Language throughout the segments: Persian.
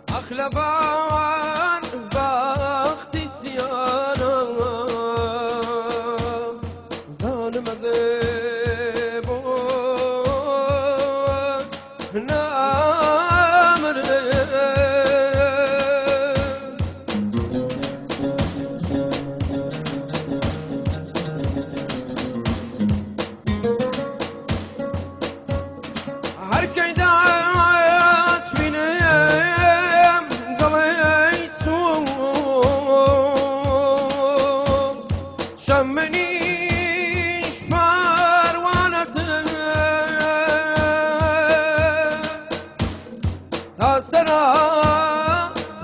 أخلبان بختي سيانا ظالم ذيبو نامر هر كيداش بيني شمنيش پروانتم تاسرا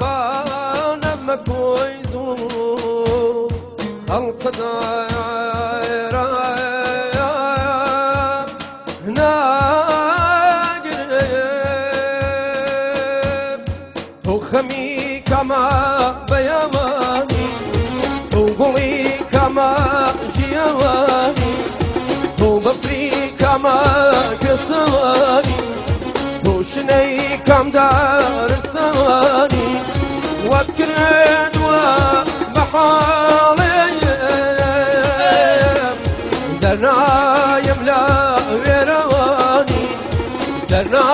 بانم کویزو خلق دایرا ناگرم تو خمی کما بیامانی تو قوی كما جيواني تو بفري كما كسواني تو شني كم دار الثواني واذكر دوا بحالي درنا يملا ويرواني درنا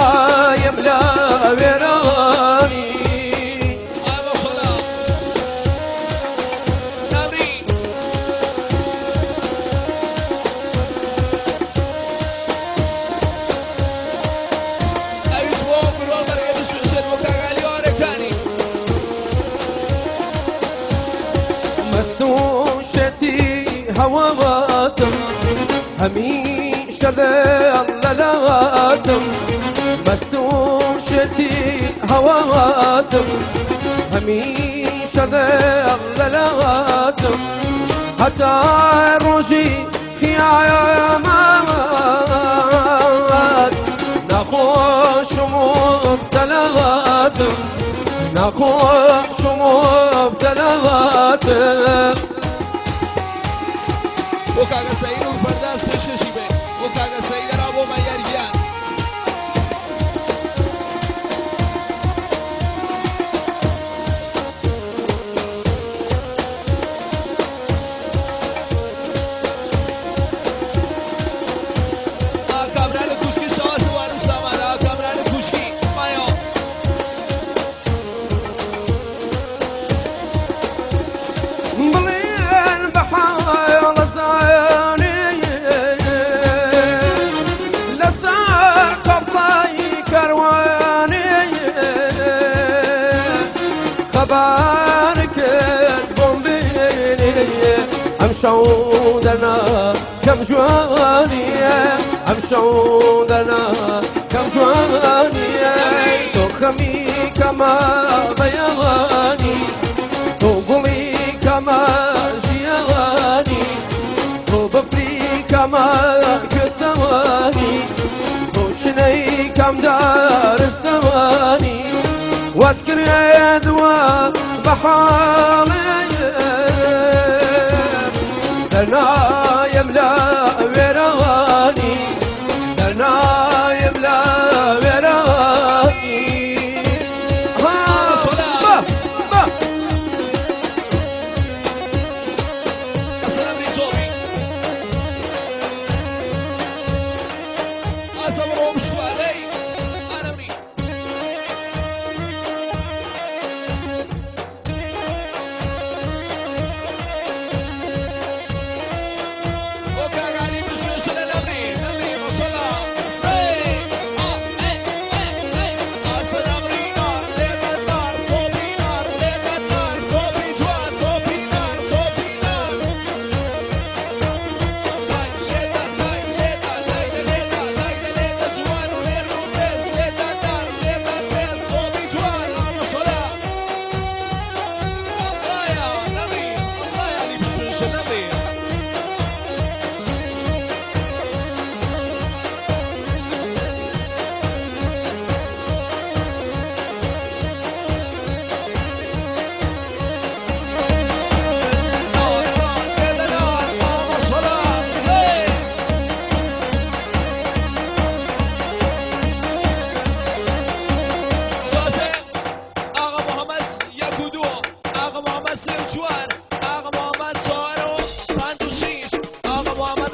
يملا ويرواني مسوشتي هواتم هميشه ذللاتم مسوشتي هواتم هميشه ذللاتم حتى روجي خيامات نخوش مبتلغاتم نخوش مبتلغاتم وكاغا سعيد وبرداس بششي بي وكاغا سعيد رابو ما يرجان كامران كوشكي شواس وارم سامان كامران كوشكي مايو بلين بحال زاني لساق قبضي كرواني خبارك بومبيني امشودنا كم جواني امشودنا كم جواني تخمي كما بيغاني تقولي كما جياني وبفري كما كسواني وشني كم دار السواني واذكر يدوا بحالي لنا يملا ويرواني لنا يملا ويرواني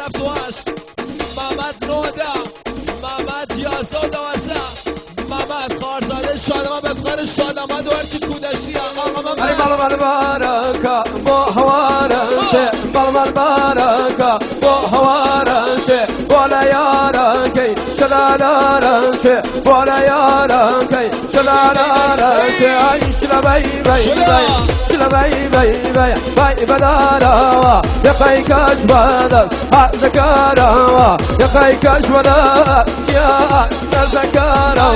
78 محمد 19 محمد 11 محمد خارزاده شادمان بفخار شادمان دوارچی کودشتی آقا من بال بارکا با هوارنشه بال بارکا با هوارنشه بالا یارنکی شلالارنشه بالا یارنکی شلالارنشه شلا بای بای بای شلا بای بای بای بای بداروا یقای کاش بدس ها زکاروا یقای کاش بدس یا زکاروا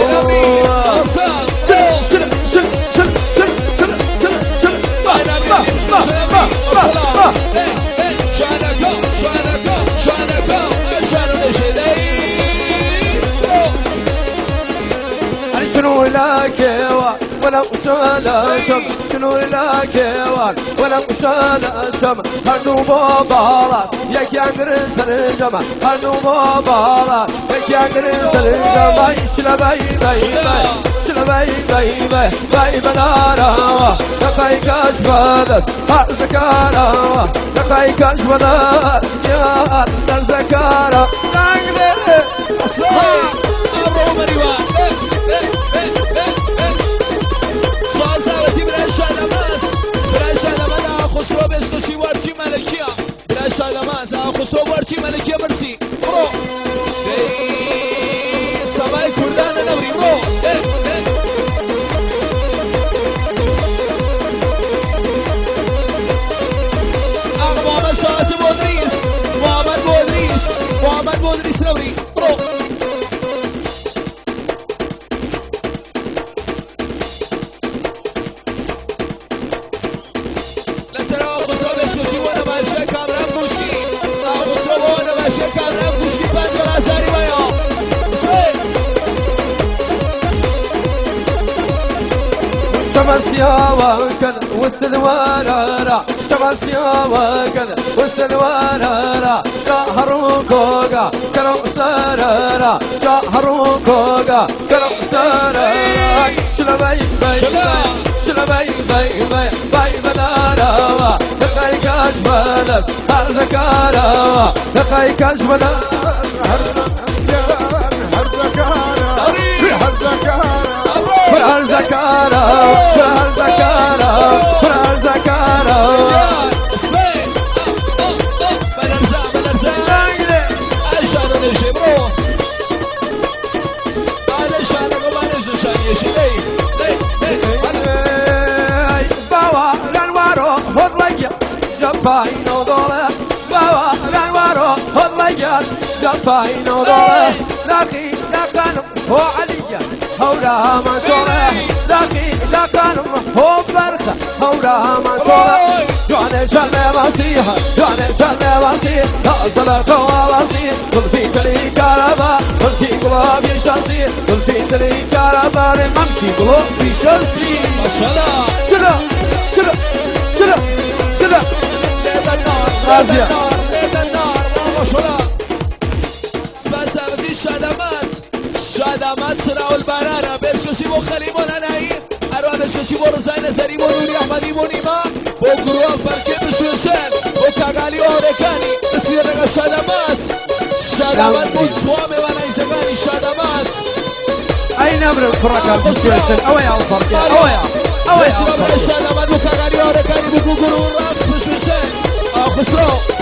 شنو لك ولا وسلاشم شنو لك ولا وسلاشم هنو بابارات يا كانغر سرجم هنو بابارات يا كانغر سرجم شلا باي باي باي شلا باي باي باي باي بنارا يا كاش بدس ها زكارا يا كاش بدس يا زكارا نانغلي خسرو بسکشی ورچی ملکیه برای شادمان خسرو ورچی ملکیه مرسی برو سبای کردان نوری برو آقا محمد شاهز بودریس محمد بودریس نوری برو شمسيا وكذا والسلوارا شمسيا وكذا والسلوارا شهروكوغا كرو سرارا شهروكوغا كرو سرارا شلا باي باي شلا باي باي باي باي بنارا لقاي كاش بدس هر زكارا لقاي كاش بدس هر زكارا هر زكارا فرار زكارا فرار زكارا فرار زكارا بلرزا عشان نجي برو عشان نجي شانيشي لي باوا لانوارو هضليا جباينو دولا باوا لانوارو هضليا جباينو دولا لاقي لقانم هو عليا هورا ما تولا لاقي لقانم هو برخة هورا ما تولا جوانا شلنا باسيها جوانا شلنا باسيها أصلا خوالاسي كل في تلي كاربا كل في قلوب يشاسي كل في تلي كاربا ممشي قلوب يشاسي ما شاء الله شلا شلا شلا شلا ليل النار ليل النار ما شاء الله سبسبتي شادمات راول برارا برشوشی با خلیمون انایی اروا برشوشی با رزای نظری با نوری احمدی با نیما با گروه فرکه بشوشن با کاغالی آرکانی اسمی رگا شادمات بود سوامه و نیزگانی شادمات ای نبرم فرکم بشوشن اوه یا فرکه اوه یا فرکه شادمات با کاغالی آرکانی با گروه رقص بشوشن خسرو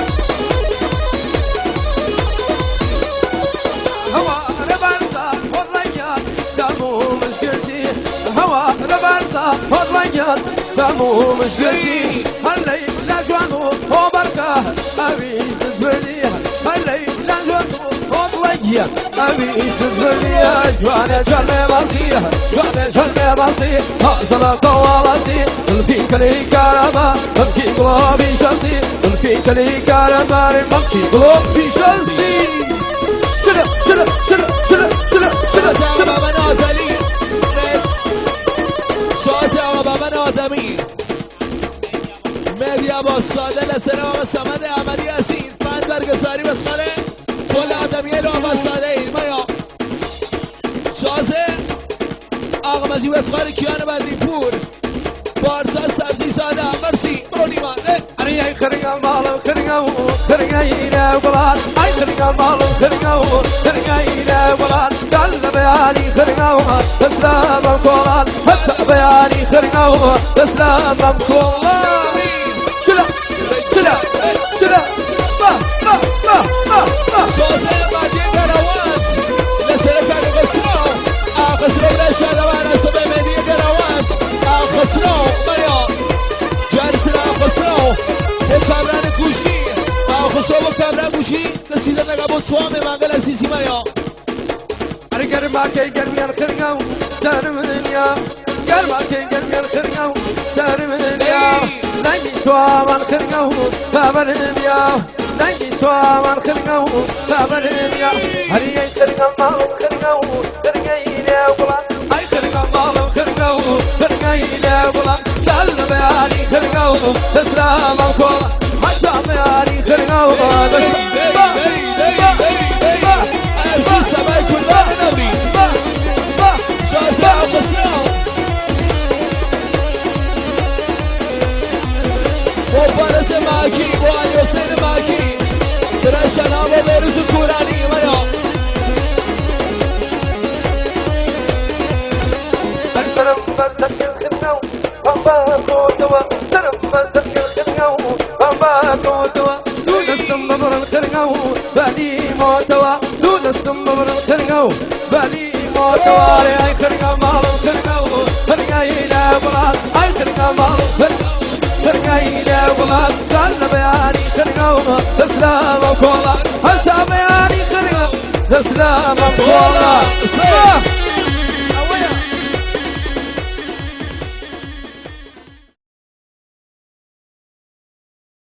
فضليات فمو مشبرتي هاللي لا جوانو هو بركة أبي تزبريها هاللي لا جوانو فضليات أبي تزبريها جوانا جلي بصيها جوانا جلي بصيها هزلا قوالسي الفيك لي كارما ممشي قلوبي شاسي الفيك لي كارما ممشي قلوبي شاسي شلا شلا شلا شلا شلا شلا شلا منازلي شازه آقا بابن آدمی مدیا با ساده لسرام سمد عملی هستید فند برگزاری بسخاره کل آدمی رو با ساده اید مایا شازه آقا مجیب بسخاره کیان بدری پور بارسا سبزی ساده مرسی برو نیمان ای خرگا مالم خرگا خرقو خرقينا وبلاد اي خرقا مالو خرقو خرقينا وبلاد قال بياني خرقو تسلم الكولاد حتى بياني خرقو تسلم الكولاد كلا كلا كلا شوزي بعدين قروات لسلك الغسرو خسرو لشهد وانا سبب مدينة قروات خسرو مريا جالسنا خسرو وكامران كوشي خسرو وكامران كوشي نسيدا نقابو توامي مانگل عزيزي مريا أرجع ما كي قلبي الخرقو دار من الدنيا قال ما كي قلبي الخرقو دار من الدنيا نجي توام الخرقو دار من الدنيا نجي توام الخرقو دار من الدنيا هري خرقو ما الخرقو خرقينا وبلا أي خرقو ما الخرقو خرقينا وبلا قال بياني خرقو تسلم الكل حتى بياني خرقو أرسل سباي كل ما نوري شازا خسرو وفارس ماكي وعلي حسين ماكي ترشنا وبرز كوراني مايا ترم بسك الخنو بابا كوتوا ترم بسك الخنو بابا كوتوا دون السمبر الخنو بالي موتوا دون السمبر الخنو بالي موتوا اي خرقا مال الخنو خرقاينا بلاد اي خرقا مال الخنو خرقاينا بلاد قال بياني خرقو تسلم الكولاد حتى بياني خرقو تسلم الكولاد